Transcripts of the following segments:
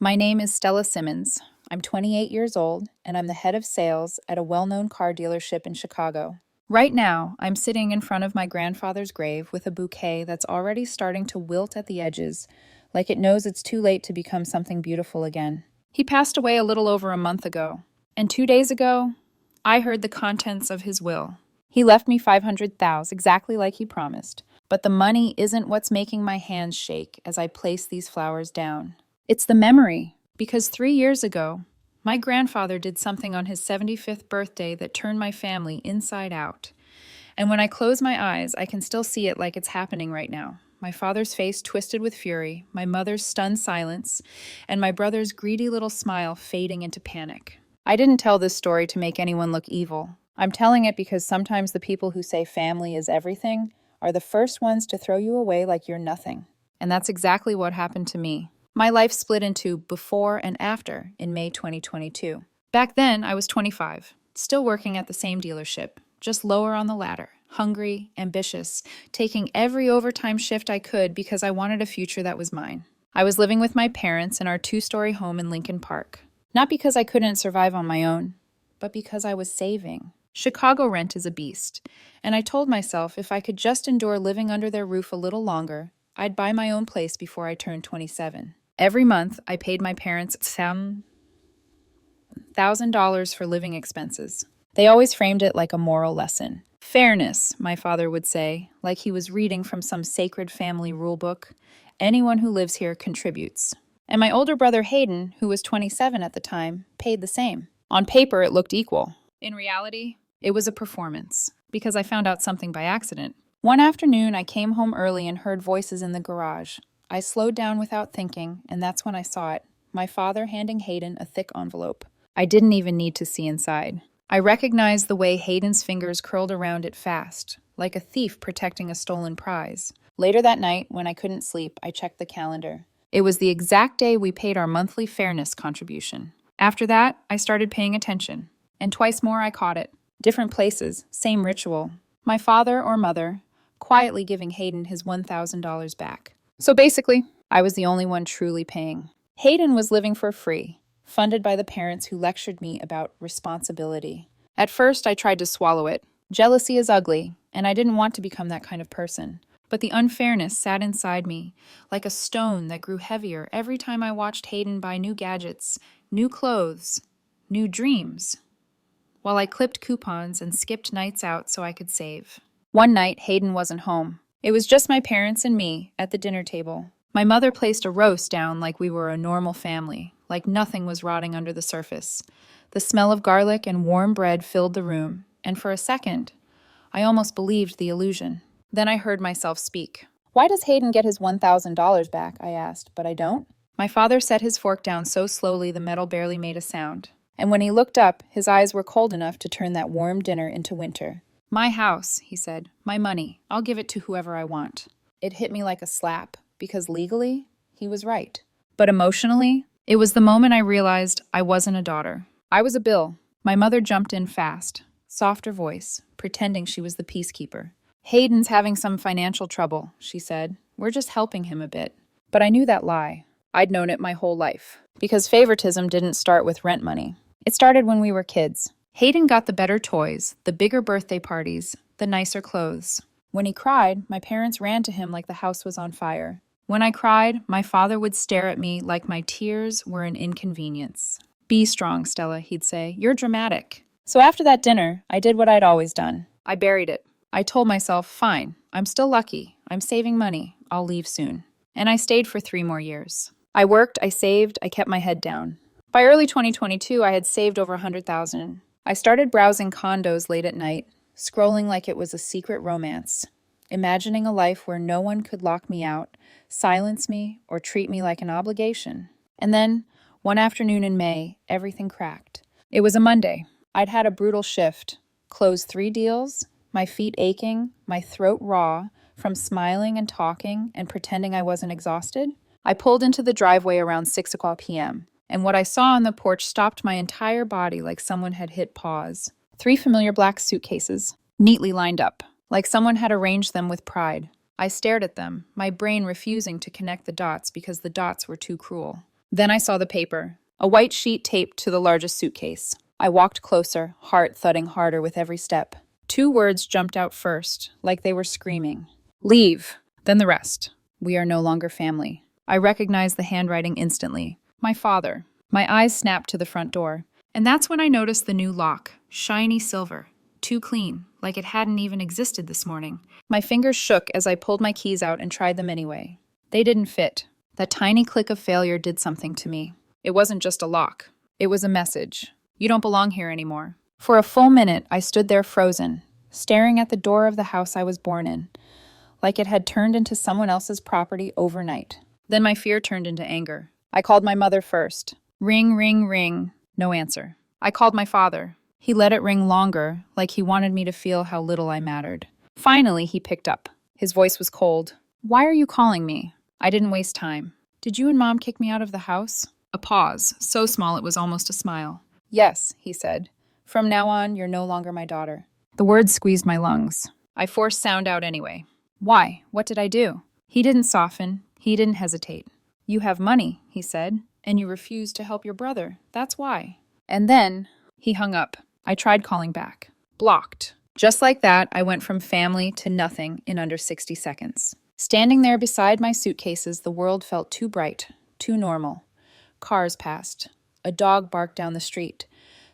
My name is Stella Simmons. I'm 28 years old, and I'm the head of sales at a well-known car dealership in Chicago. Right now, I'm sitting in front of my grandfather's grave with a bouquet that's already starting to wilt at the edges, like it knows it's too late to become something beautiful again. He passed away a little over a month ago, and 2 days ago, I heard the contents of his will. He left me 500,000, exactly like he promised. But the money isn't what's making my hands shake as I place these flowers down. It's the memory, because 3 years ago, my grandfather did something on his 75th birthday that turned my family inside out. And when I close my eyes, I can still see it like it's happening right now. My father's face twisted with fury, my mother's stunned silence, and my brother's greedy little smile fading into panic. I didn't tell this story to make anyone look evil. I'm telling it because sometimes the people who say family is everything are the first ones to throw you away like you're nothing. And that's exactly what happened to me. My life split into before and after in May 2022. Back then, I was 25, still working at the same dealership, just lower on the ladder, hungry, ambitious, taking every overtime shift I could because I wanted a future that was mine. I was living with my parents in our two-story home in Lincoln Park. Not because I couldn't survive on my own, but because I was saving. Chicago rent is a beast, and I told myself if I could just endure living under their roof a little longer, I'd buy my own place before I turned 27. Every month, I paid my parents $1,000 for living expenses. They always framed it like a moral lesson. Fairness, my father would say, like he was reading from some sacred family rule book. Anyone who lives here contributes. And my older brother Hayden, who was 27 at the time, paid the same. On paper, it looked equal. In reality, it was a performance, because I found out something by accident. One afternoon, I came home early and heard voices in the garage. I slowed down without thinking, and that's when I saw it. My father handing Hayden a thick envelope. I didn't even need to see inside. I recognized the way Hayden's fingers curled around it fast, like a thief protecting a stolen prize. Later that night, when I couldn't sleep, I checked the calendar. It was the exact day we paid our monthly fairness contribution. After that, I started paying attention. And twice more I caught it. Different places, same ritual. My father or mother, quietly giving Hayden his $1,000 back. So basically, I was the only one truly paying. Hayden was living for free, funded by the parents who lectured me about responsibility. At first, I tried to swallow it. Jealousy is ugly, and I didn't want to become that kind of person. But the unfairness sat inside me, like a stone that grew heavier every time I watched Hayden buy new gadgets, new clothes, new dreams, while I clipped coupons and skipped nights out so I could save. One night, Hayden wasn't home. It was just my parents and me at the dinner table. My mother placed a roast down like we were a normal family, like nothing was rotting under the surface. The smell of garlic and warm bread filled the room, and for a second, I almost believed the illusion. Then I heard myself speak. "Why does Hayden get his $1,000 back?" I asked, but I don't. My father set his fork down so slowly the metal barely made a sound. And when he looked up, his eyes were cold enough to turn that warm dinner into winter. "My house," he said. "My money. I'll give it to whoever I want." It hit me like a slap, because legally, he was right. But emotionally, it was the moment I realized I wasn't a daughter. I was a bill. My mother jumped in fast, softer voice, pretending she was the peacekeeper. "Hayden's having some financial trouble," she said. "We're just helping him a bit." But I knew that lie. I'd known it my whole life. Because favoritism didn't start with rent money. It started when we were kids. Hayden got the better toys, the bigger birthday parties, the nicer clothes. When he cried, my parents ran to him like the house was on fire. When I cried, my father would stare at me like my tears were an inconvenience. "Be strong, Stella," he'd say. "You're dramatic." So after that dinner, I did what I'd always done. I buried it. I told myself, fine, I'm still lucky. I'm saving money. I'll leave soon. And I stayed for 3 more years. I worked, I saved, I kept my head down. By early 2022, I had saved over $100,000. I started browsing condos late at night, scrolling like it was a secret romance, imagining a life where no one could lock me out, silence me, or treat me like an obligation. And then, one afternoon in May, everything cracked. It was a Monday. I'd had a brutal shift, closed 3 deals, my feet aching, my throat raw, from smiling and talking and pretending I wasn't exhausted. I pulled into the driveway around 6 o'clock p.m., and what I saw on the porch stopped my entire body like someone had hit pause. 3 familiar black suitcases, neatly lined up, like someone had arranged them with pride. I stared at them, my brain refusing to connect the dots because the dots were too cruel. Then I saw the paper, a white sheet taped to the largest suitcase. I walked closer, heart thudding harder with every step. 2 words jumped out first, like they were screaming. Leave. Then the rest. We are no longer family. I recognized the handwriting instantly. My father. My eyes snapped to the front door. And that's when I noticed the new lock, shiny silver. Too clean, like it hadn't even existed this morning. My fingers shook as I pulled my keys out and tried them anyway. They didn't fit. That tiny click of failure did something to me. It wasn't just a lock. It was a message. You don't belong here anymore. For a full minute, I stood there frozen, staring at the door of the house I was born in, like it had turned into someone else's property overnight. Then my fear turned into anger. I called my mother first. Ring, ring, ring. No answer. I called my father. He let it ring longer, like he wanted me to feel how little I mattered. Finally, he picked up. His voice was cold. Why are you calling me? I didn't waste time. Did you and Mom kick me out of the house? A pause, so small it was almost a smile. Yes, he said. From now on, you're no longer my daughter. The words squeezed my lungs. I forced sound out anyway. Why? What did I do? He didn't soften. He didn't hesitate. You have money, he said, and you refused to help your brother. That's why. And then he hung up. I tried calling back. Blocked. Just like that, I went from family to nothing in under 60 seconds. Standing there beside my suitcases, the world felt too bright, too normal. Cars passed. A dog barked down the street.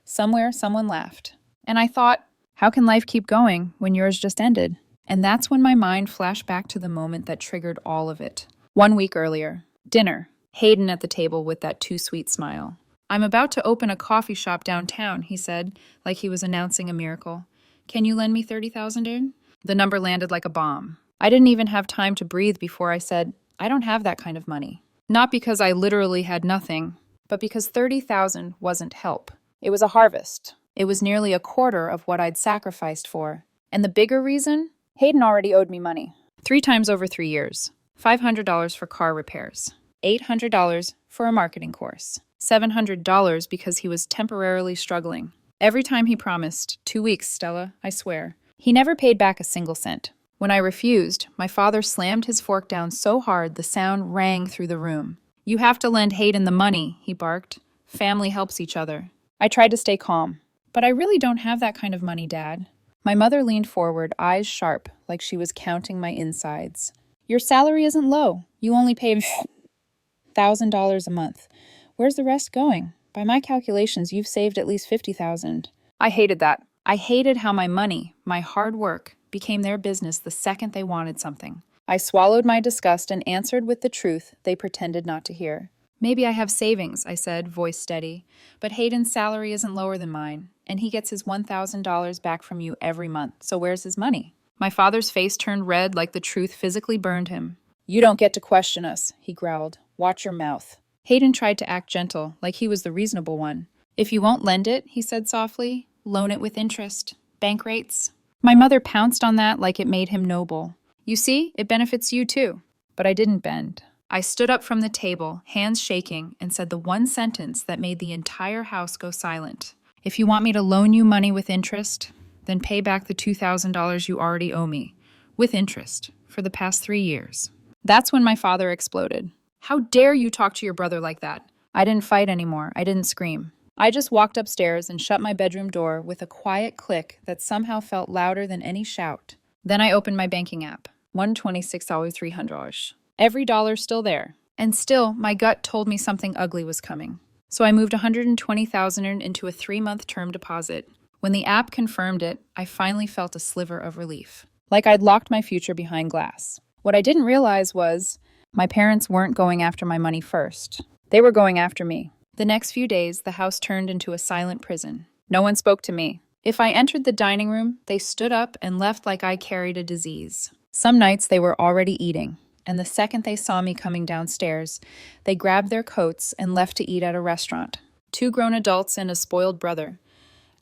Somewhere, someone laughed. And I thought, how can life keep going when yours just ended? And that's when my mind flashed back to the moment that triggered all of it. 1 week earlier. Dinner. Hayden at the table with that too sweet smile. I'm about to open a coffee shop downtown, he said, like he was announcing a miracle. Can you lend me $30,000? The number landed like a bomb. I didn't even have time to breathe before I said, I don't have that kind of money. Not because I literally had nothing, but because $30,000 wasn't help. It was a harvest. It was nearly a quarter of what I'd sacrificed for. And the bigger reason? Hayden already owed me money. 3 times over 3 years. $500 for car repairs. $800 for a marketing course. $700 because he was temporarily struggling. Every time he promised, 2 weeks, Stella, I swear. He never paid back a single cent. When I refused, my father slammed his fork down so hard the sound rang through the room. You have to lend Hayden the money, he barked. Family helps each other. I tried to stay calm. But I really don't have that kind of money, Dad. My mother leaned forward, eyes sharp, like she was counting my insides. Your salary isn't low. You only pay $1,000 a month. Where's the rest going? By my calculations, you've saved at least $50,000. I hated that. I hated how my money, my hard work, became their business the second they wanted something. I swallowed my disgust and answered with the truth they pretended not to hear. Maybe I have savings, I said, voice steady, but Hayden's salary isn't lower than mine, and he gets his $1,000 back from you every month, so where's his money? My father's face turned red like the truth physically burned him. You don't get to question us, he growled. Watch your mouth. Hayden tried to act gentle, like he was the reasonable one. If you won't lend it, he said softly, loan it with interest. Bank rates. My mother pounced on that like it made him noble. You see, it benefits you too. But I didn't bend. I stood up from the table, hands shaking, and said the one sentence that made the entire house go silent. If you want me to loan you money with interest, then pay back the $2,000 you already owe me, with interest, for the past 3 years. That's when my father exploded. How dare you talk to your brother like that? I didn't fight anymore. I didn't scream. I just walked upstairs and shut my bedroom door with a quiet click that somehow felt louder than any shout. Then I opened my banking app. $126, $300. Every dollar still there. And still, my gut told me something ugly was coming. So I moved $120,000 into a 3-month term deposit. When the app confirmed it, I finally felt a sliver of relief. Like I'd locked my future behind glass. What I didn't realize was my parents weren't going after my money first. They were going after me. The next few days, the house turned into a silent prison. No one spoke to me. If I entered the dining room, they stood up and left like I carried a disease. Some nights they were already eating, and the second they saw me coming downstairs, they grabbed their coats and left to eat at a restaurant. 2 grown adults and a spoiled brother,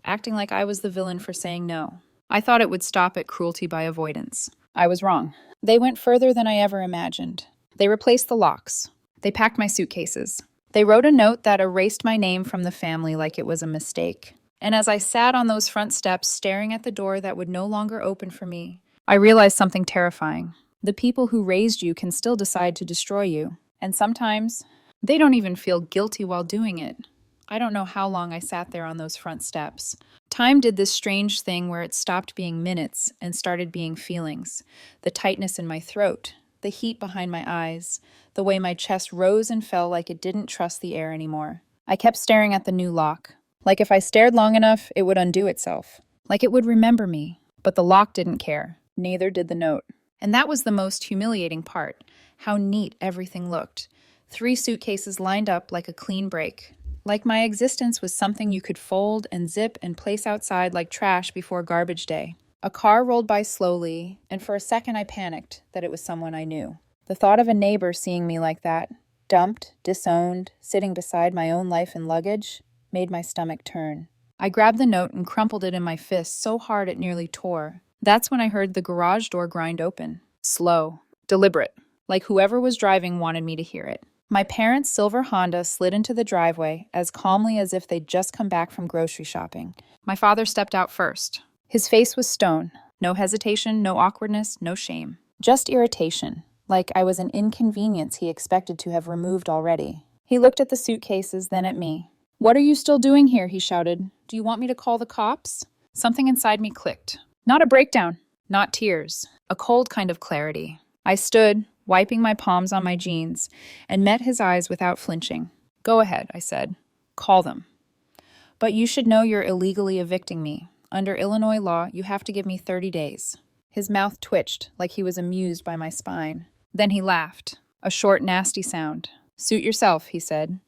acting like I was the villain for saying no. I thought it would stop at cruelty by avoidance. I was wrong. They went further than I ever imagined. They replaced the locks. They packed my suitcases. They wrote a note that erased my name from the family like it was a mistake. And as I sat on those front steps staring at the door that would no longer open for me, I realized something terrifying. The people who raised you can still decide to destroy you. And sometimes They don't even feel guilty while doing it. I don't know how long I sat there on those front steps. Time did this strange thing where it stopped being minutes and started being feelings. The tightness in my throat, the heat behind my eyes, the way my chest rose and fell like it didn't trust the air anymore. I kept staring at the new lock. Like if I stared long enough, it would undo itself. Like it would remember me. But the lock didn't care. Neither did the note. And that was the most humiliating part. How neat everything looked. 3 suitcases lined up like a clean break. Like my existence was something you could fold and zip and place outside like trash before garbage day. A car rolled by slowly, and for a second I panicked that it was someone I knew. The thought of a neighbor seeing me like that, dumped, disowned, sitting beside my own life and luggage, made my stomach turn. I grabbed the note and crumpled it in my fist so hard it nearly tore. That's when I heard the garage door grind open. Slow, deliberate, like whoever was driving wanted me to hear it. My parents' silver Honda slid into the driveway as calmly as if they'd just come back from grocery shopping. My father stepped out first. His face was stone. No hesitation, no awkwardness, no shame. Just irritation, like I was an inconvenience he expected to have removed already. He looked at the suitcases, then at me. "What are you still doing here?" he shouted. "Do you want me to call the cops?" Something inside me clicked. Not a breakdown, not tears, a cold kind of clarity. I stood, wiping my palms on my jeans, and met his eyes without flinching. "Go ahead," I said. "Call them. But you should know you're illegally evicting me. Under Illinois law, you have to give me 30 days. His mouth twitched, like he was amused by my spine. Then he laughed, a short, nasty sound. "Suit yourself," he said.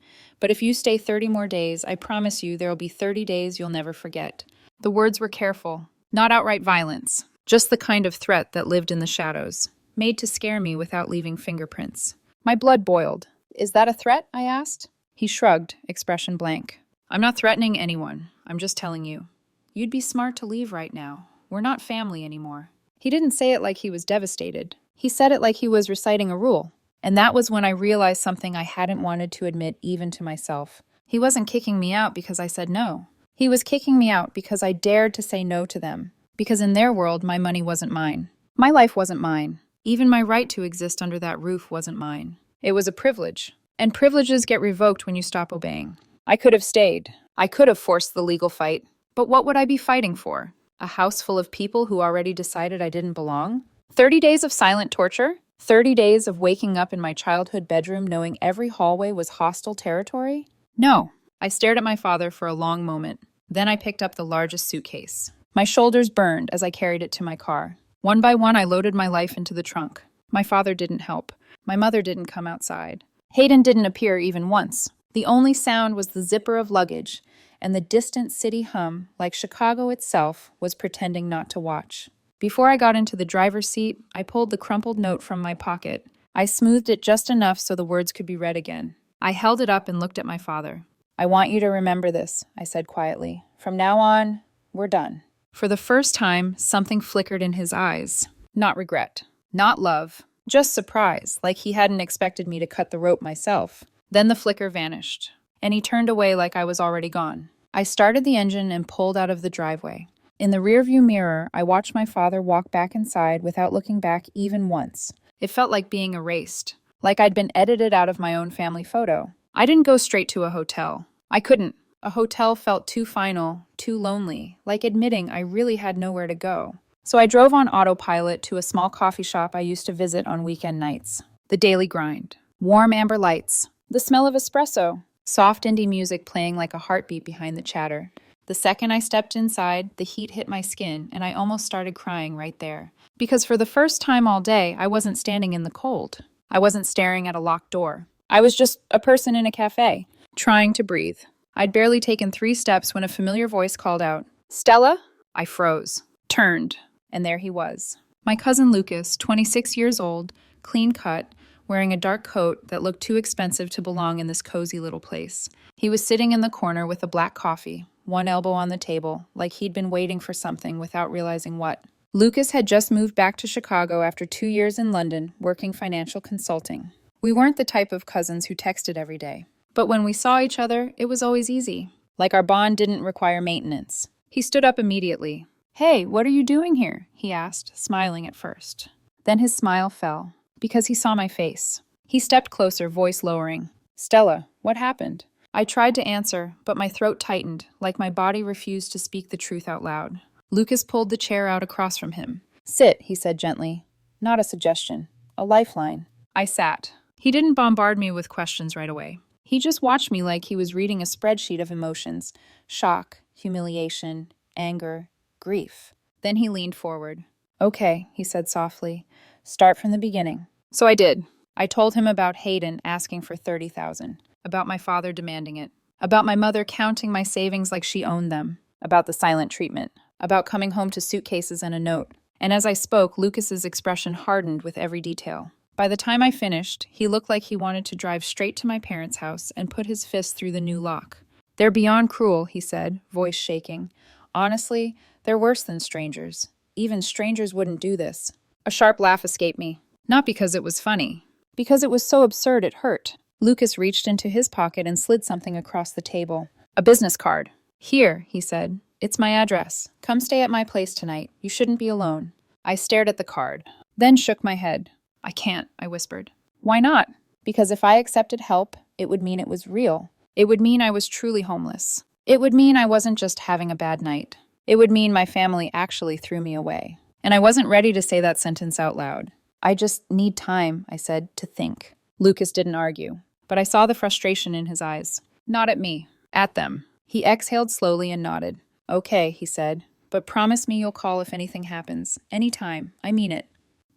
"But if you stay 30 more days, I promise you there'll be 30 days you'll never forget." The words were careful, not outright violence, just the kind of threat that lived in the shadows, made to scare me without leaving fingerprints. My blood boiled. "Is that a threat?" I asked. He shrugged, expression blank. "I'm not threatening anyone. I'm just telling you. You'd be smart to leave right now. We're not family anymore." He didn't say it like he was devastated. He said it like he was reciting a rule. And that was when I realized something I hadn't wanted to admit even to myself. He wasn't kicking me out because I said no. He was kicking me out because I dared to say no to them. Because in their world, my money wasn't mine. My life wasn't mine. Even my right to exist under that roof wasn't mine. It was a privilege. And privileges get revoked when you stop obeying. I could have stayed. I could have forced the legal fight. But what would I be fighting for? A house full of people who already decided I didn't belong? 30 days of silent torture? 30 days of waking up in my childhood bedroom knowing every hallway was hostile territory? No. I stared at my father for a long moment. Then I picked up the largest suitcase. My shoulders burned as I carried it to my car. One by one, I loaded my life into the trunk. My father didn't help. My mother didn't come outside. Hayden didn't appear even once. The only sound was the zipper of luggage, and the distant city hum, like Chicago itself, was pretending not to watch. Before I got into the driver's seat, I pulled the crumpled note from my pocket. I smoothed it just enough so the words could be read again. I held it up and looked at my father. "I want you to remember this," I said quietly. "From now on, we're done." For the first time, something flickered in his eyes. Not regret. Not love. Just surprise, like he hadn't expected me to cut the rope myself. Then the flicker vanished, and he turned away like I was already gone. I started the engine and pulled out of the driveway. In the rearview mirror, I watched my father walk back inside without looking back even once. It felt like being erased, like I'd been edited out of my own family photo. I didn't go straight to a hotel. I couldn't. A hotel felt too final, too lonely, like admitting I really had nowhere to go. So I drove on autopilot to a small coffee shop I used to visit on weekend nights. The daily grind. Warm amber lights. The smell of espresso. Soft indie music playing like a heartbeat behind the chatter. The second I stepped inside, the heat hit my skin, and I almost started crying right there. Because for the first time all day, I wasn't standing in the cold. I wasn't staring at a locked door. I was just a person in a cafe, trying to breathe. I'd barely taken 3 steps when a familiar voice called out, "Stella?" I froze, turned, and there he was. My cousin Lucas, 26 years old, clean cut, wearing a dark coat that looked too expensive to belong in this cozy little place. He was sitting in the corner with a black coffee, one elbow on the table, like he'd been waiting for something without realizing what. Lucas had just moved back to Chicago after 2 years in London, working financial consulting. We weren't the type of cousins who texted every day. But when we saw each other, it was always easy. Like our bond didn't require maintenance. He stood up immediately. "Hey, what are you doing here?" he asked, smiling at first. Then his smile fell, because he saw my face. He stepped closer, voice lowering. Stella, what happened? I tried to answer, but my throat tightened, like my body refused to speak the truth out loud. Lucas pulled the chair out across from him. Sit, he said gently. Not a suggestion. A lifeline. I sat. He didn't bombard me with questions right away. He just watched me like he was reading a spreadsheet of emotions. Shock, humiliation, anger, grief. Then he leaned forward. Okay, he said softly. Start from the beginning. So I did. I told him about Hayden asking for $30,000, about my father demanding it, about my mother counting my savings like she owned them, about the silent treatment, about coming home to suitcases and a note. And as I spoke, Lucas's expression hardened with every detail. By the time I finished, he looked like he wanted to drive straight to my parents' house and put his fist through the new lock. They're beyond cruel, he said, voice shaking. Honestly, they're worse than strangers. Even strangers wouldn't do this. A sharp laugh escaped me. Not because it was funny. Because it was so absurd it hurt. Lucas reached into his pocket and slid something across the table. A business card. Here, he said. It's my address. Come stay at my place tonight. You shouldn't be alone. I stared at the card, then shook my head. I can't, I whispered. Why not? Because if I accepted help, it would mean it was real. It would mean I was truly homeless. It would mean I wasn't just having a bad night. It would mean my family actually threw me away. And I wasn't ready to say that sentence out loud. I just need time, I said, to think. Lucas didn't argue, but I saw the frustration in his eyes. Not at me, at them. He exhaled slowly and nodded. Okay, he said, but promise me you'll call if anything happens. Anytime. I mean it.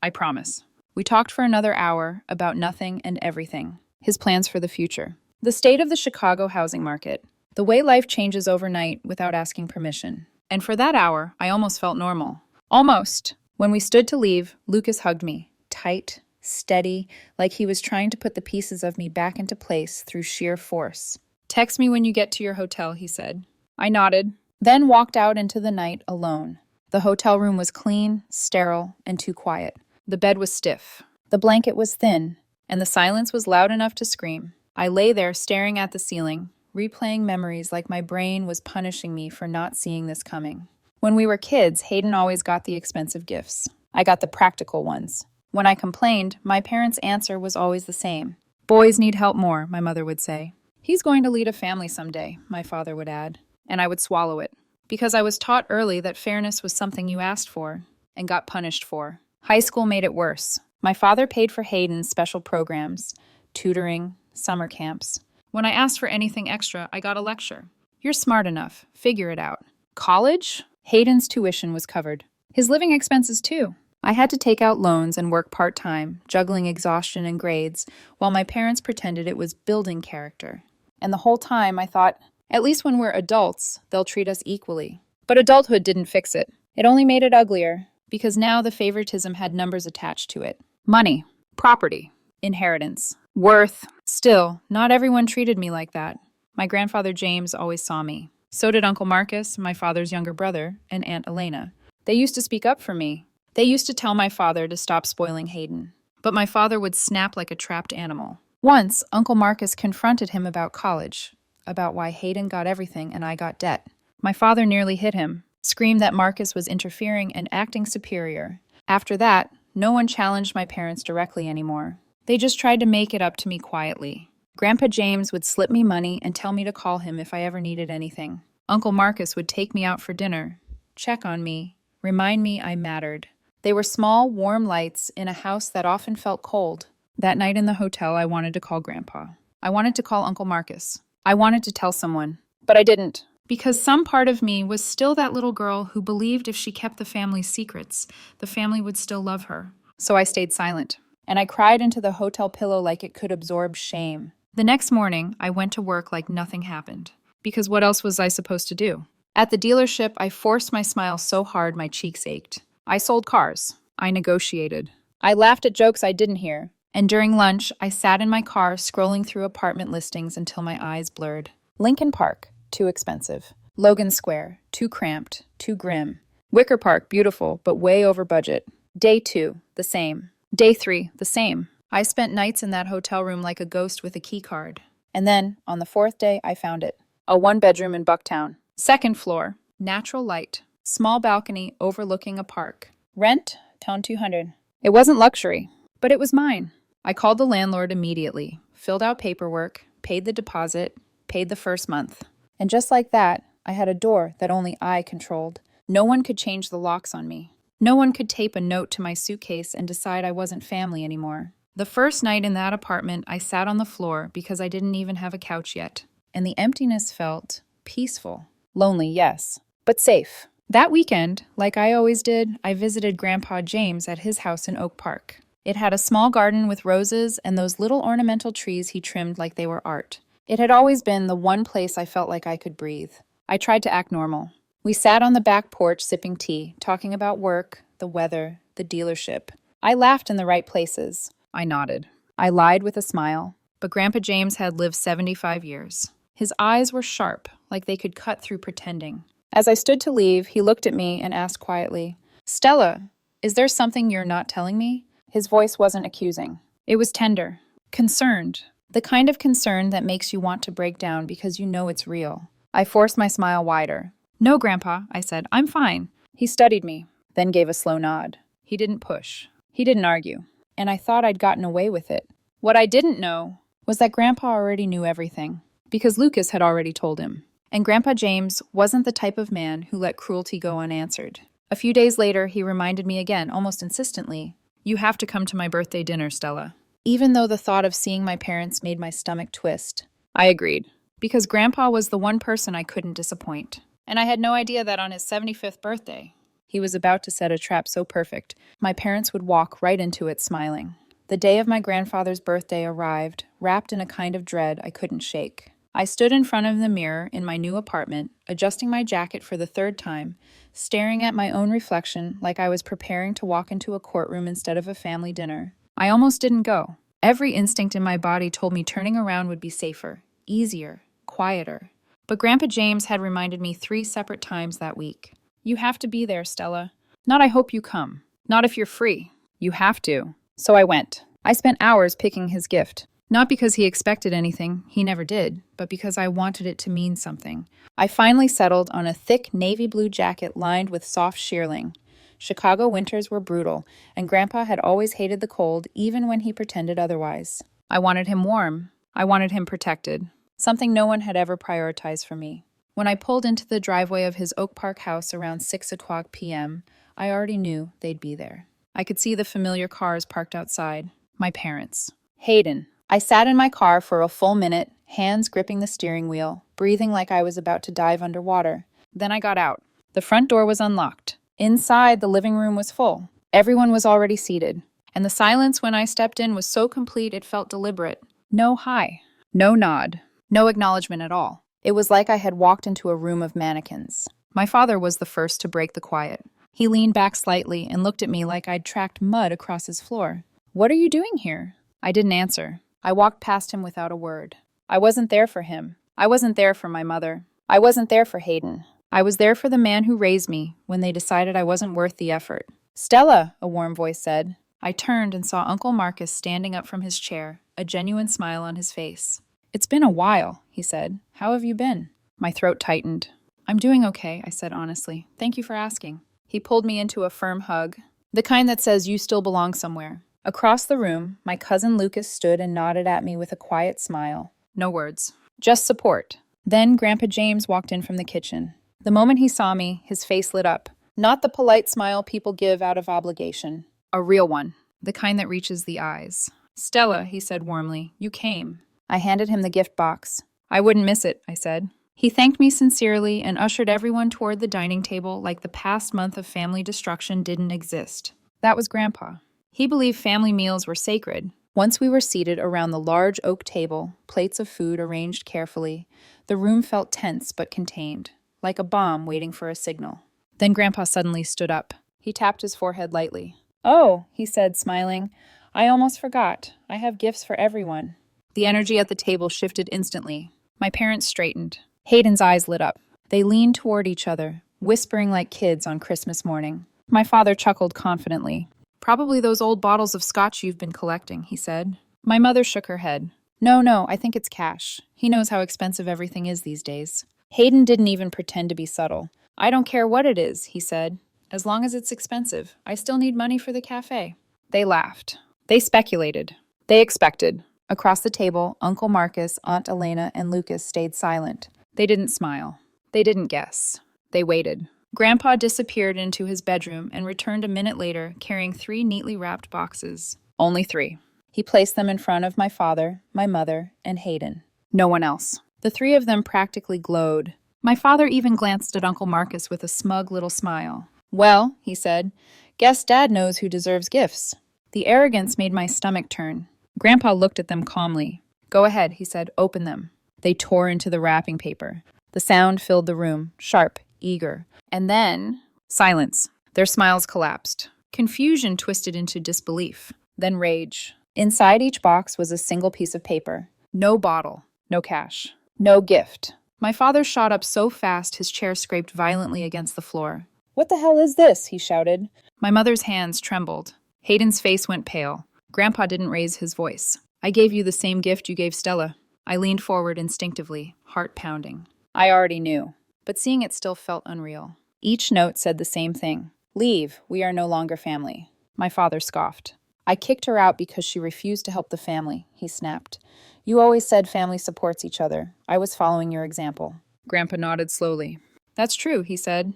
I promise. We talked for another hour about nothing and everything. His plans for the future. The state of the Chicago housing market. The way life changes overnight without asking permission. And for that hour, I almost felt normal. Almost. When we stood to leave, Lucas hugged me. Tight, steady, like he was trying to put the pieces of me back into place through sheer force. Text me when you get to your hotel, he said. I nodded, then walked out into the night alone. The hotel room was clean, sterile, and too quiet. The bed was stiff. The blanket was thin, and the silence was loud enough to scream. I lay there staring at the ceiling, replaying memories like my brain was punishing me for not seeing this coming. When we were kids, Hayden always got the expensive gifts. I got the practical ones. When I complained, my parents' answer was always the same. Boys need help more, my mother would say. He's going to lead a family someday, my father would add. And I would swallow it. Because I was taught early that fairness was something you asked for and got punished for. High school made it worse. My father paid for Hayden's special programs, tutoring, summer camps. When I asked for anything extra, I got a lecture. You're smart enough. Figure it out. College? Hayden's tuition was covered. His living expenses, too. I had to take out loans and work part-time, juggling exhaustion and grades, while my parents pretended it was building character. And the whole time I thought, at least when we're adults, they'll treat us equally. But adulthood didn't fix it. It only made it uglier, because now the favoritism had numbers attached to it. Money, property, inheritance, worth. Still, not everyone treated me like that. My grandfather James always saw me. So did Uncle Marcus, my father's younger brother, and Aunt Elena. They used to speak up for me. They used to tell my father to stop spoiling Hayden. But my father would snap like a trapped animal. Once, Uncle Marcus confronted him about college, about why Hayden got everything and I got debt. My father nearly hit him, screamed that Marcus was interfering and acting superior. After that, no one challenged my parents directly anymore. They just tried to make it up to me quietly. Grandpa James would slip me money and tell me to call him if I ever needed anything. Uncle Marcus would take me out for dinner, check on me, remind me I mattered. They were small, warm lights in a house that often felt cold. That night in the hotel, I wanted to call Grandpa. I wanted to call Uncle Marcus. I wanted to tell someone, but I didn't. Because some part of me was still that little girl who believed if she kept the family's secrets, the family would still love her. So I stayed silent, and I cried into the hotel pillow like it could absorb shame. The next morning, I went to work like nothing happened. Because what else was I supposed to do? At the dealership, I forced my smile so hard my cheeks ached. I sold cars. I negotiated. I laughed at jokes I didn't hear. And during lunch, I sat in my car scrolling through apartment listings until my eyes blurred. Lincoln Park, too expensive. Logan Square, too cramped, too grim. Wicker Park, beautiful, but way over budget. Day 2, the same. Day 3, the same. I spent nights in that hotel room like a ghost with a key card. And then, on the 4th day, I found it. A 1-bedroom in Bucktown. 2nd floor, natural light. Small balcony overlooking a park. Rent, $200. It wasn't luxury, but it was mine. I called the landlord immediately. filled out paperwork, paid the deposit, paid the first month. And just like that, I had a door that only I controlled. No one could change the locks on me. No one could tape a note to my suitcase and decide I wasn't family anymore. The first night in that apartment, I sat on the floor because I didn't even have a couch yet. And the emptiness felt peaceful. Lonely, yes, but safe. That weekend, like I always did, I visited Grandpa James at his house in Oak Park. It had a small garden with roses and those little ornamental trees he trimmed like they were art. It had always been the one place I felt like I could breathe. I tried to act normal. We sat on the back porch sipping tea, talking about work, the weather, the dealership. I laughed in the right places. I nodded. I lied with a smile. But Grandpa James had lived 75 years. His eyes were sharp, like they could cut through pretending. As I stood to leave, he looked at me and asked quietly, "Stella, is there something you're not telling me?" His voice wasn't accusing. It was tender, concerned, the kind of concern that makes you want to break down because you know it's real. I forced my smile wider. "No, Grandpa," I said, "I'm fine." He studied me, then gave a slow nod. He didn't push. He didn't argue. And I thought I'd gotten away with it. What I didn't know was that Grandpa already knew everything, because Lucas had already told him. And Grandpa James wasn't the type of man who let cruelty go unanswered. A few days later, he reminded me again, almost insistently, "You have to come to my birthday dinner, Stella." Even though the thought of seeing my parents made my stomach twist, I agreed, because Grandpa was the one person I couldn't disappoint. And I had no idea that on his 75th birthday, he was about to set a trap so perfect, my parents would walk right into it smiling. The day of my grandfather's birthday arrived, wrapped in a kind of dread I couldn't shake. I stood in front of the mirror in my new apartment, adjusting my jacket for the third time, staring at my own reflection like I was preparing to walk into a courtroom instead of a family dinner. I almost didn't go. Every instinct in my body told me turning around would be safer, easier, quieter. But Grandpa James had reminded me 3 separate times that week. "You have to be there, Stella. Not I hope you come. Not if you're free. You have to." So I went. I spent hours picking his gift. Not because he expected anything, he never did, but because I wanted it to mean something. I finally settled on a thick navy blue jacket lined with soft shearling. Chicago winters were brutal, and Grandpa had always hated the cold even when he pretended otherwise. I wanted him warm. I wanted him protected. Something no one had ever prioritized for me. When I pulled into the driveway of his Oak Park house around 6 o'clock p.m., I already knew they'd be there. I could see the familiar cars parked outside. My parents. Hayden. I sat in my car for a full minute, hands gripping the steering wheel, breathing like I was about to dive underwater. Then I got out. The front door was unlocked. Inside, the living room was full. Everyone was already seated. And the silence when I stepped in was so complete it felt deliberate. No hi. No nod. No acknowledgement at all. It was like I had walked into a room of mannequins. My father was the first to break the quiet. He leaned back slightly and looked at me like I'd tracked mud across his floor. "What are you doing here?" I didn't answer. I walked past him without a word. I wasn't there for him. I wasn't there for my mother. I wasn't there for Hayden. I was there for the man who raised me when they decided I wasn't worth the effort. "Stella," a warm voice said. I turned and saw Uncle Marcus standing up from his chair, a genuine smile on his face. "It's been a while," he said. "How have you been?" My throat tightened. "I'm doing okay," I said honestly. "Thank you for asking." He pulled me into a firm hug, the kind that says you still belong somewhere. Across the room, my cousin Lucas stood and nodded at me with a quiet smile. No words. Just support. Then Grandpa James walked in from the kitchen. The moment he saw me, his face lit up. Not the polite smile people give out of obligation. A real one. The kind that reaches the eyes. "Stella," he said warmly, "you came." I handed him the gift box. "I wouldn't miss it," I said. He thanked me sincerely and ushered everyone toward the dining table like the past month of family destruction didn't exist. That was Grandpa. He believed family meals were sacred. Once we were seated around the large oak table, plates of food arranged carefully, the room felt tense but contained, like a bomb waiting for a signal. Then Grandpa suddenly stood up. He tapped his forehead lightly. "Oh," he said, smiling, "I almost forgot. I have gifts for everyone." The energy at the table shifted instantly. My parents straightened. Hayden's eyes lit up. They leaned toward each other, whispering like kids on Christmas morning. My father chuckled confidently. "Probably those old bottles of scotch you've been collecting," he said. My mother shook her head. No, I think it's cash. He knows how expensive everything is these days." Hayden didn't even pretend to be subtle. "I don't care what it is," he said. "As long as it's expensive. I still need money for the cafe." They laughed. They speculated. They expected. Across the table, Uncle Marcus, Aunt Elena, and Lucas stayed silent. They didn't smile. They didn't guess. They waited. Grandpa disappeared into his bedroom and returned a minute later, carrying 3 neatly wrapped boxes. Only 3. He placed them in front of my father, my mother, and Hayden. No one else. The 3 of them practically glowed. My father even glanced at Uncle Marcus with a smug little smile. "Well," he said, "guess Dad knows who deserves gifts." The arrogance made my stomach turn. Grandpa looked at them calmly. "Go ahead," he said, "open them." They tore into the wrapping paper. The sound filled the room, sharp, eager. And then, silence. Their smiles collapsed. Confusion twisted into disbelief. Then rage. Inside each box was a single piece of paper. No bottle. No cash. No gift. My father shot up so fast his chair scraped violently against the floor. "What the hell is this?" he shouted. My mother's hands trembled. Hayden's face went pale. Grandpa didn't raise his voice. "I gave you the same gift you gave Stella." I leaned forward instinctively, heart pounding. I already knew, but seeing it still felt unreal. Each note said the same thing. "Leave, we are no longer family." My father scoffed. "I kicked her out because she refused to help the family," he snapped. "You always said family supports each other. I was following your example." Grandpa nodded slowly. "That's true," he said,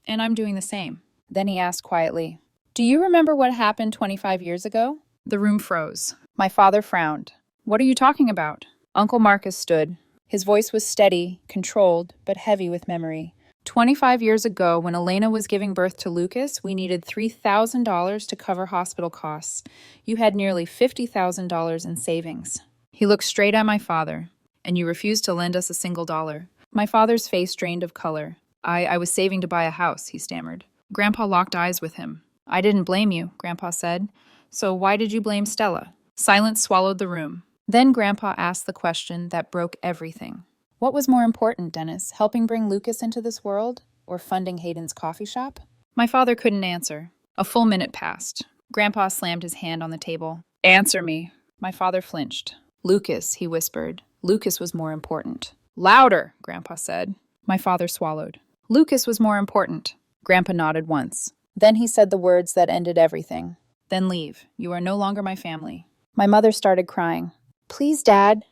"and I'm doing the same." Then he asked quietly, "Do you remember what happened 25 years ago?" The room froze. My father frowned. "What are you talking about?" Uncle Marcus stood. His voice was steady, controlled, but heavy with memory. 25 years ago, when Elena was giving birth to Lucas, we needed $3,000 to cover hospital costs. You had nearly $50,000 in savings. He looked straight at my father. "And you refused to lend us a single dollar." My father's face drained of color. I was saving to buy a house," he stammered. Grandpa locked eyes with him. "I didn't blame you," Grandpa said. "So why did you blame Stella?" Silence swallowed the room. Then Grandpa asked the question that broke everything. "What was more important, Dennis, helping bring Lucas into this world or funding Hayden's coffee shop?" My father couldn't answer. A full minute passed. Grandpa slammed his hand on the table. "Answer me." My father flinched. "Lucas," he whispered. "Lucas was more important." "Louder," Grandpa said. My father swallowed. "Lucas was more important." Grandpa nodded once. Then he said the words that ended everything. "Then leave. You are no longer my family." My mother started crying. "Please, Dad."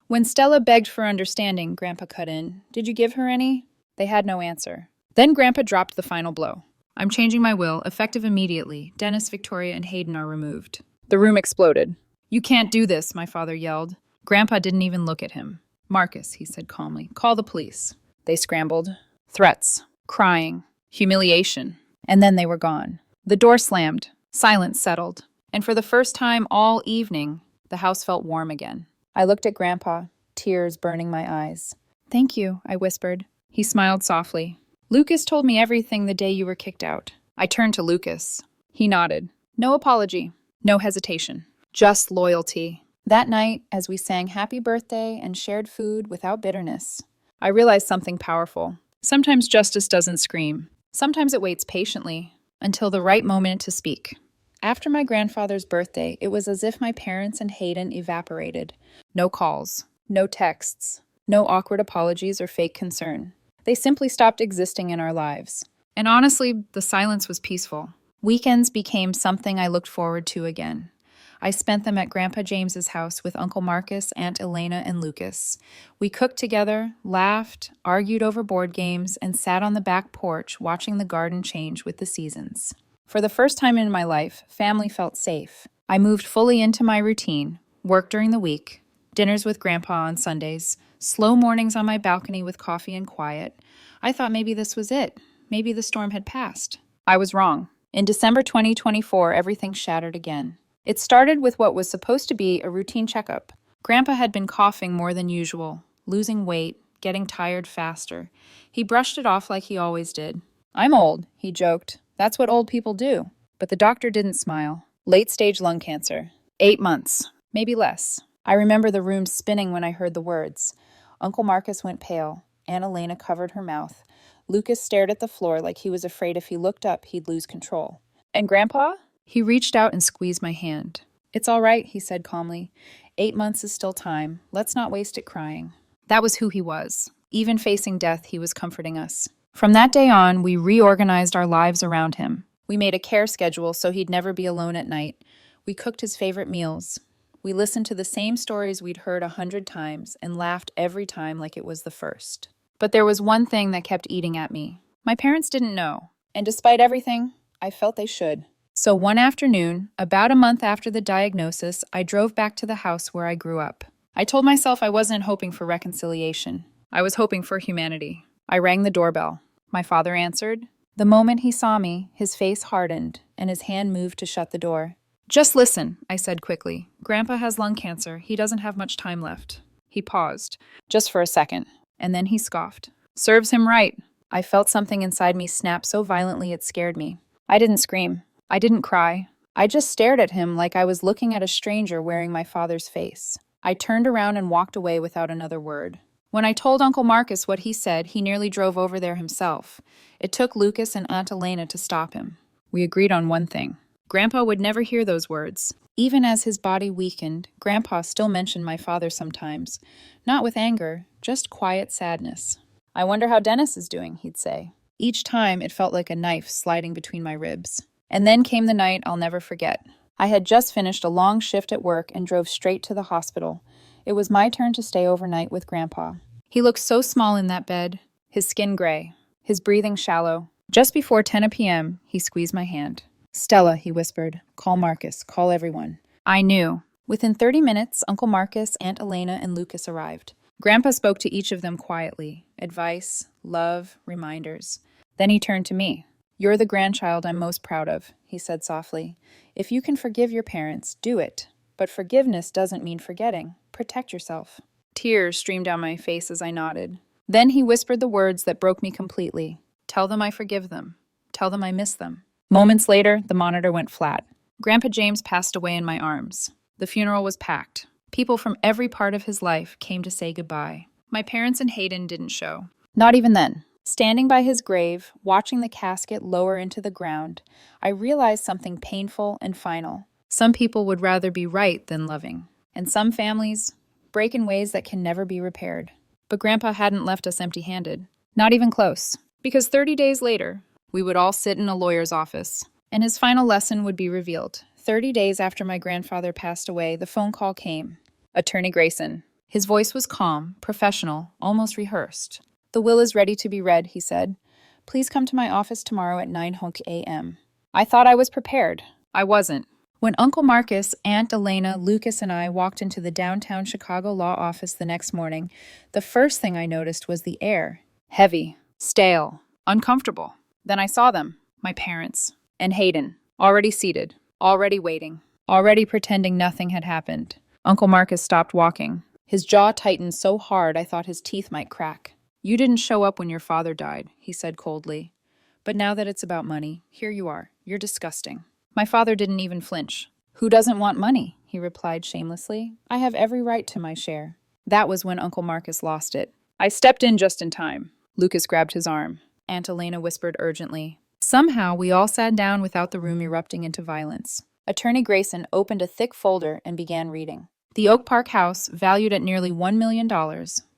When Stella begged for understanding, Grandpa cut in. "Did you give her any?" They had no answer. Then Grandpa dropped the final blow. "I'm changing my will, effective immediately. Dennis, Victoria, and Hayden are removed." The room exploded. "You can't do this," my father yelled. Grandpa didn't even look at him. "Marcus," he said calmly, "call the police." They scrambled. Threats. Crying. Humiliation. And then they were gone. The door slammed. Silence settled. And for the first time all evening, the house felt warm again. I looked at Grandpa, tears burning my eyes. "Thank you," I whispered. He smiled softly. "Lucas told me everything the day you were kicked out." I turned to Lucas. He nodded. No apology. No hesitation. Just loyalty. That night, as we sang Happy Birthday and shared food without bitterness, I realized something powerful. Sometimes justice doesn't scream. Sometimes it waits patiently until the right moment to speak. After my grandfather's birthday, it was as if my parents and Hayden evaporated. No calls, no texts, no awkward apologies or fake concern. They simply stopped existing in our lives. And honestly, the silence was peaceful. Weekends became something I looked forward to again. I spent them at Grandpa James's house with Uncle Marcus, Aunt Elena, and Lucas. We cooked together, laughed, argued over board games, and sat on the back porch watching the garden change with the seasons. For the first time in my life, family felt safe. I moved fully into my routine, work during the week, dinners with Grandpa on Sundays, slow mornings on my balcony with coffee and quiet. I thought maybe this was it. Maybe the storm had passed. I was wrong. In December 2024, everything shattered again. It started with what was supposed to be a routine checkup. Grandpa had been coughing more than usual, losing weight, getting tired faster. He brushed it off like he always did. "I'm old," he joked. "That's what old people do." But the doctor didn't smile. Late-stage lung cancer. 8 months. Maybe less. I remember the room spinning when I heard the words. Uncle Marcus went pale. Aunt Elena covered her mouth. Lucas stared at the floor like he was afraid if he looked up, he'd lose control. "And Grandpa?" He reached out and squeezed my hand. "It's all right," he said calmly. 8 months is still time. Let's not waste it crying." That was who he was. Even facing death, he was comforting us. From that day on, we reorganized our lives around him. We made a care schedule so he'd never be alone at night. We cooked his favorite meals. We listened to the same stories we'd heard 100 times and laughed every time like it was the first. But there was one thing that kept eating at me. My parents didn't know, and despite everything, I felt they should. So one afternoon, about a month after the diagnosis, I drove back to the house where I grew up. I told myself I wasn't hoping for reconciliation. I was hoping for humanity. I rang the doorbell. My father answered. The moment he saw me, his face hardened, and his hand moved to shut the door. Just listen, I said quickly. Grandpa has lung cancer. He doesn't have much time left. He paused, just for a second, and then he scoffed. Serves him right. I felt something inside me snap so violently it scared me. I didn't scream. I didn't cry. I just stared at him like I was looking at a stranger wearing my father's face. I turned around and walked away without another word. When I told Uncle Marcus what he said, he nearly drove over there himself. It took Lucas and Aunt Elena to stop him. We agreed on one thing. Grandpa would never hear those words. Even as his body weakened, Grandpa still mentioned my father sometimes. Not with anger, just quiet sadness. I wonder how Dennis is doing, he'd say. Each time it felt like a knife sliding between my ribs. And then came the night I'll never forget. I had just finished a long shift at work and drove straight to the hospital. It was my turn to stay overnight with Grandpa. He looked so small in that bed, his skin gray, his breathing shallow. Just before 10 p.m., he squeezed my hand. Stella, he whispered, call Marcus, call everyone. I knew. Within 30 minutes, Uncle Marcus, Aunt Elena, and Lucas arrived. Grandpa spoke to each of them quietly. Advice, love, reminders. Then he turned to me. You're the grandchild I'm most proud of, he said softly. If you can forgive your parents, do it. But forgiveness doesn't mean forgetting. Protect yourself. Tears streamed down my face as I nodded. Then he whispered the words that broke me completely. Tell them I forgive them. Tell them I miss them. Moments later, the monitor went flat. Grandpa James passed away in my arms. The funeral was packed. People from every part of his life came to say goodbye. My parents and Hayden didn't show. Not even then. Standing by his grave, watching the casket lower into the ground, I realized something painful and final. Some people would rather be right than loving. And some families break in ways that can never be repaired. But Grandpa hadn't left us empty-handed. Not even close. Because 30 days later, we would all sit in a lawyer's office, and his final lesson would be revealed. 30 days after my grandfather passed away, the phone call came. Attorney Grayson. His voice was calm, professional, almost rehearsed. The will is ready to be read, he said. Please come to my office tomorrow at 9 a.m. I thought I was prepared. I wasn't. When Uncle Marcus, Aunt Elena, Lucas, and I walked into the downtown Chicago law office the next morning, the first thing I noticed was the air. Heavy, stale, uncomfortable. Then I saw them, my parents, and Hayden, already seated, already waiting, already pretending nothing had happened. Uncle Marcus stopped walking. His jaw tightened so hard I thought his teeth might crack. You didn't show up when your father died, he said coldly. But now that it's about money, here you are. You're disgusting. My father didn't even flinch. Who doesn't want money? He replied shamelessly. I have every right to my share. That was when Uncle Marcus lost it. I stepped in just in time. Lucas grabbed his arm. Aunt Elena whispered urgently. Somehow, we all sat down without the room erupting into violence. Attorney Grayson opened a thick folder and began reading. The Oak Park house, valued at nearly $1 million,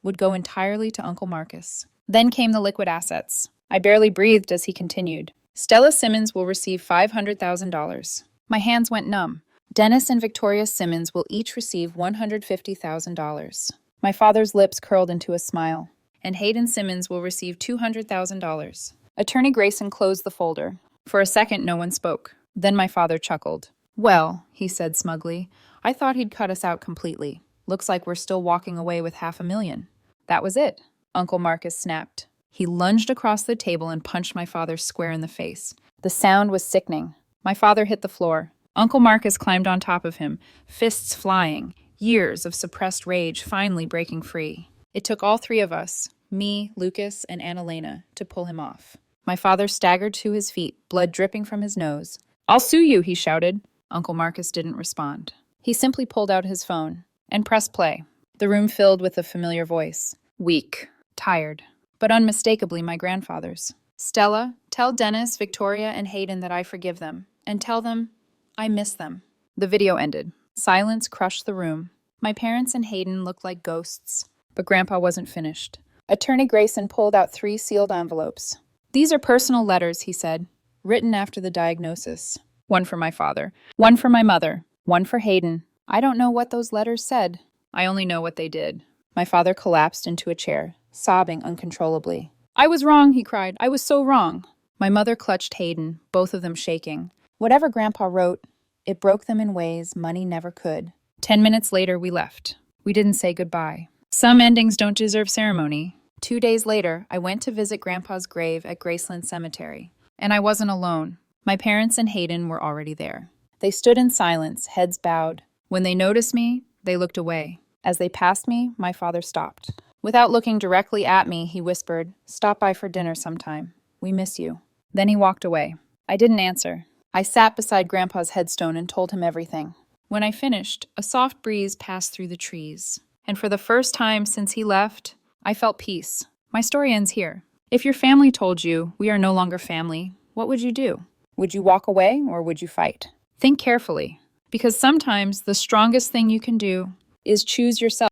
would go entirely to Uncle Marcus. Then came the liquid assets. I barely breathed as he continued. Stella Simmons will receive $500,000. My hands went numb. Dennis and Victoria Simmons will each receive $150,000. My father's lips curled into a smile. And Hayden Simmons will receive $200,000. Attorney Grayson closed the folder. For a second, no one spoke. Then my father chuckled. Well, he said smugly, I thought he'd cut us out completely. Looks like we're still walking away with $500,000. That was it. Uncle Marcus snapped. He lunged across the table and punched my father square in the face. The sound was sickening. My father hit the floor. Uncle Marcus climbed on top of him, fists flying, years of suppressed rage finally breaking free. It took all three of us, me, Lucas, and Aunt Elena, to pull him off. My father staggered to his feet, blood dripping from his nose. I'll sue you, he shouted. Uncle Marcus didn't respond. He simply pulled out his phone and pressed play. The room filled with a familiar voice. Weak, tired, but unmistakably my grandfather's. Stella, tell Dennis, Victoria, and Hayden that I forgive them, and tell them I miss them. The video ended. Silence crushed the room. My parents and Hayden looked like ghosts. But Grandpa wasn't finished. Attorney Grayson pulled out 3 sealed envelopes. These are personal letters, he said, written after the diagnosis. One for my father, one for my mother, one for Hayden, I don't know what those letters said. I only know what they did. My father collapsed into a chair, sobbing uncontrollably. I was wrong, he cried. I was so wrong. My mother clutched Hayden, both of them shaking. Whatever Grandpa wrote, it broke them in ways money never could. 10 minutes later, we left. We didn't say goodbye. Some endings don't deserve ceremony. 2 days later, I went to visit Grandpa's grave at Graceland Cemetery. And I wasn't alone. My parents and Hayden were already there. They stood in silence, heads bowed. When they noticed me, they looked away. As they passed me, my father stopped. Without looking directly at me, he whispered, "Stop by for dinner sometime. We miss you." Then he walked away. I didn't answer. I sat beside Grandpa's headstone and told him everything. When I finished, a soft breeze passed through the trees. And for the first time since he left, I felt peace. My story ends here. If your family told you we are no longer family, what would you do? Would you walk away or would you fight? Think carefully, because sometimes the strongest thing you can do is choose yourself.